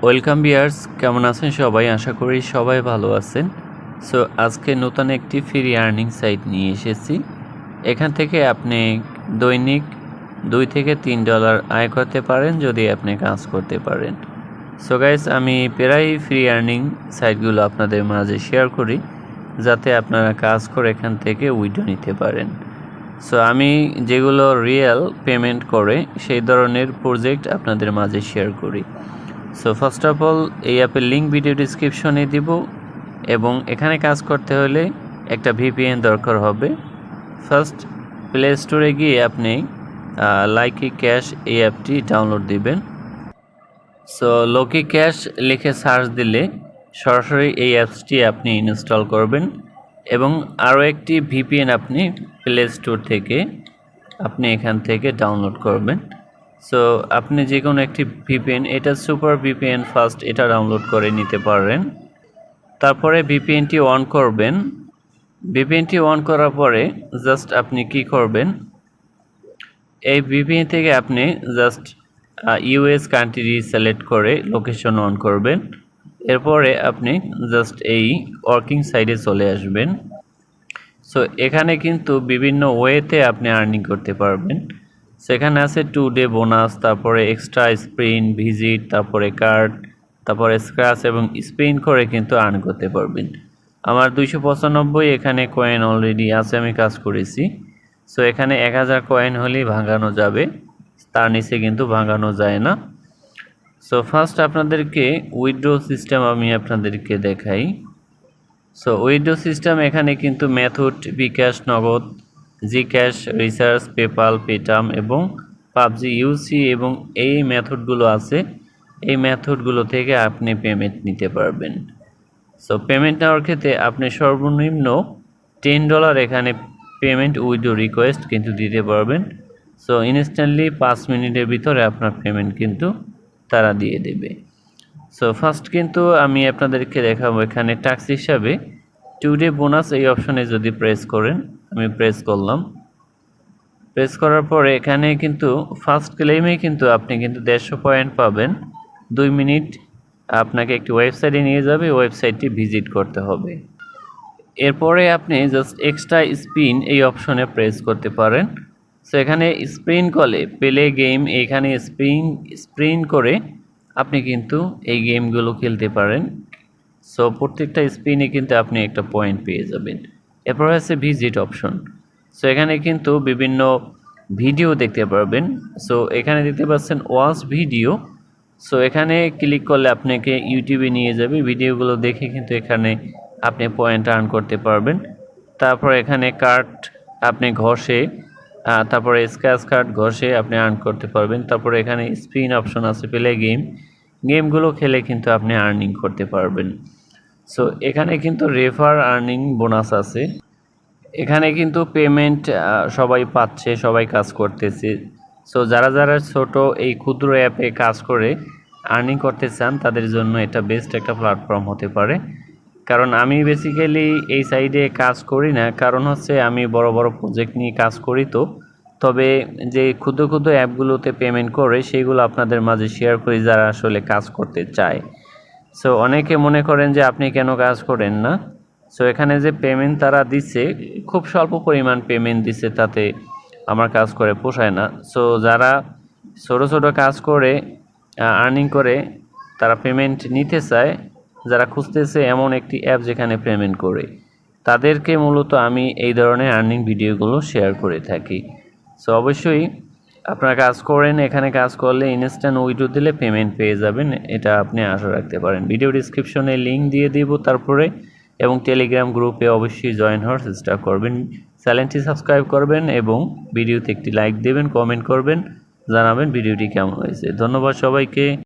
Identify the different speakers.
Speaker 1: Welcome viewers, কেমন আছেন সবাই? আশা করি সবাই ভালো আছেন। সো আজকে নতুন একটি ফ্রি আর্নিং সাইট নিয়ে এসেছি। এখান থেকে আপনি দৈনিক $2 থেকে $3 আয় করতে পারেন যদি আপনি কাজ করতে পারেন। সো গাইস, আমি প্রায় ফ্রি আর্নিং সাইটগুলো আপনাদের মাঝে শেয়ার করি যাতে আপনারা কাজ করে এখান থেকে উইথড্র নিতে পারেন। সো আমি যেগুলো রিয়েল পেমেন্ট করে সেই ধরনের প্রজেক্ট আপনাদের মাঝে শেয়ার করি। সো ফার্স্ট অফ অল, এই অ্যাপের লিঙ্ক ভিডিও ডিসক্রিপশনে দিব এবং এখানে কাজ করতে হলে একটা ভিপিএন দরকার হবে। ফার্স্ট প্লে স্টোরে গিয়ে আপনি লাকি ক্যাশ এই অ্যাপটি ডাউনলোড দিবেন। সো লোকি ক্যাশ লিখে সার্চ দিলে সরাসরি এই অ্যাপসটি আপনি ইনস্টল করবেন এবং আরও একটি ভিপিএন আপনি প্লে স্টোর থেকে আপনি এখান থেকে ডাউনলোড করবেন। সো আপনি যে কোনো একটি ভিপিএন, এটা সুপার ভিপিএন, ফার্স্ট এটা ডাউনলোড করে নিতে পারেন। তারপরে ভিপিএনটি অন করবেন। ভিপিএনটি অন করার পরে জাস্ট আপনি কি করবেন, এই ভিপিএন থেকে আপনি জাস্ট ইউএস কান্ট্রি সিলেক্ট করে লোকেশন অন করবেন। এরপরে আপনি জাস্ট এই ওয়ার্কিং সাইডে চলে আসবেন। সো এখানে কিন্তু বিভিন্ন ওয়েতে আপনি আর্নিং করতে পারবেন। সেখানে আছে 2 ডে বোনাস, তারপরে এক্সট্রা স্প্রিন, ভিজিট, তারপরে কার্ড, তারপরে স্ক্র্যাচ এবং স্পিন করে কিন্তু আর্ন করতে পারবেন। আমার 295 এখানে কয়েন অলরেডি আছে, আমি কাজ করেছি। সো এখানে 1000 কয়েন হলেই ভাঙানো যাবে, তার নিচে কিন্তু ভাঙানো যায় না। সো ফার্স্ট আপনাদেরকে উইথড্র সিস্টেম আমি আপনাদেরকে দেখাই। সো উইথড্র সিস্টেম এখানে কিন্তু মেথড বিকাশ, নগদ, জি ক্যাশ, রিসার্চ, পেপাল, পেটাম এবং পাবজি ইউসি এবং এই মেথডগুলো আছে। এই মেথডগুলো থেকে আপনি পেমেন্ট নিতে পারবেন। সো পেমেন্ট নেওয়ার ক্ষেত্রে আপনি সর্বনিম্ন $10 এখানে পেমেন্ট উইথড্র রিকোয়েস্ট কিন্তু দিতে পারবেন। সো ইনস্ট্যান্টলি 5 মিনিটের ভিতরে আপনার পেমেন্ট কিন্তু তারা দিয়ে দেবে। সো ফার্স্ট কিন্তু আমি আপনাদেরকে দেখাবো এখানে ট্যাক্স হিসাবে 2 ডে বোনাস এই অপশনে যদি প্রেস করেন, আমি প্রেস করলাম। প্রেস করার পরে এখানে কিন্তু ফার্স্ট ক্লেমে কিন্তু আপনি কিন্তু 150 পয়েন্ট পাবেন। 2 মিনিট আপনাকে একটি ওয়েবসাইটে নিয়ে যাবে, ওয়েবসাইটটি ভিজিট করতে হবে। এরপরে আপনি জাস্ট এক্সট্রা স্পিন এই অপশনে প্রেস করতে পারেন। সো এখানে স্পিন কলে প্লে গেম, এখানে স্পিন করে আপনি কিন্তু এই গেমগুলো খেলতে পারেন। সো প্রত্যেকটা স্পিনে কিন্তু আপনি একটা পয়েন্ট পেয়ে যাবেন। এরপর আছে ভিজিট অপশন। সো এখানে কিন্তু বিভিন্ন ভিডিও দেখতে পারবেন। সো এখানে দেখতে পাচ্ছেন ওয়াচ ভিডিও। সো এখানে ক্লিক করলে আপনাকে ইউটিউবে নিয়ে যাবে, ভিডিওগুলো দেখে কিন্তু এখানে আপনি পয়েন্ট আর্ন করতে পারবেন। তারপর এখানে কার্ড আপনি ঘষে, তারপরে স্ক্র্যাচ কার্ড ঘষে আপনি আর্ন করতে পারবেন। তারপরে এখানে স্পিন অপশন আছে, প্লে গেমগুলো খেলে কিন্তু আপনি আর্নিং করতে পারবেন। সো এখানে কিন্তু রেফার আর্নিং বোনাস আছে। এখানে কিন্তু পেমেন্ট সবাই পাচ্ছে, সবাই কাজ করতেছে। সো যারা যারা ছোট এই ক্ষুদ্র অ্যাপে কাজ করে আর্নিং করতে চান তাদের জন্য এটা বেস্ট একটা প্ল্যাটফর্ম হতে পারে। কারণ আমি বেসিক্যালি এই সাইডে কাজ করি না, কারণ হচ্ছে আমি বড় বড় প্রজেক্ট নিয়ে কাজ করি। তবে যে ক্ষুদ্র ক্ষুদ্র অ্যাপগুলোতে পেমেন্ট করে সেইগুলো আপনাদের মাঝে শেয়ার করি যারা আসলে কাজ করতে চায়। সো অনেকে মনে করেন যে আপনি কেন কাজ করেন না। সো এখানে যে পেমেন্ট তারা দিচ্ছে, খুব স্বল্প পরিমাণ পেমেন্ট দিচ্ছে, তাতে আমার কাজ করে পোষায় না। সো যারা ছোটো ছোটো কাজ করে আর্নিং করে তারা পেমেন্ট নিতে চায়, যারা খুঁজতেছে এমন একটি অ্যাপ যেখানে পেমেন্ট করে, তাদেরকে মূলত আমি এই ধরনের আর্নিং ভিডিওগুলো শেয়ার করে থাকি। সো অবশ্যই আপনারা কাজ করেন, এখানে কাজ করলে ইনস্ট্যান্ট উইথড্র দিলে পেমেন্ট পেয়ে যাবেন, এটা আপনি আশা রাখতে পারেন। ভিডিও ডিসক্রিপশনে লিঙ্ক দিয়ে দিব তারপরে, এবং টেলিগ্রাম গ্রুপে অবশ্যই জয়েন হওয়ার চেষ্টা করবেন। চ্যানেলটি সাবস্ক্রাইব করবেন এবং ভিডিওতে একটি লাইক দেবেন, কমেন্ট করবেন, জানাবেন ভিডিওটি কেমন হয়েছে। ধন্যবাদ সবাইকে।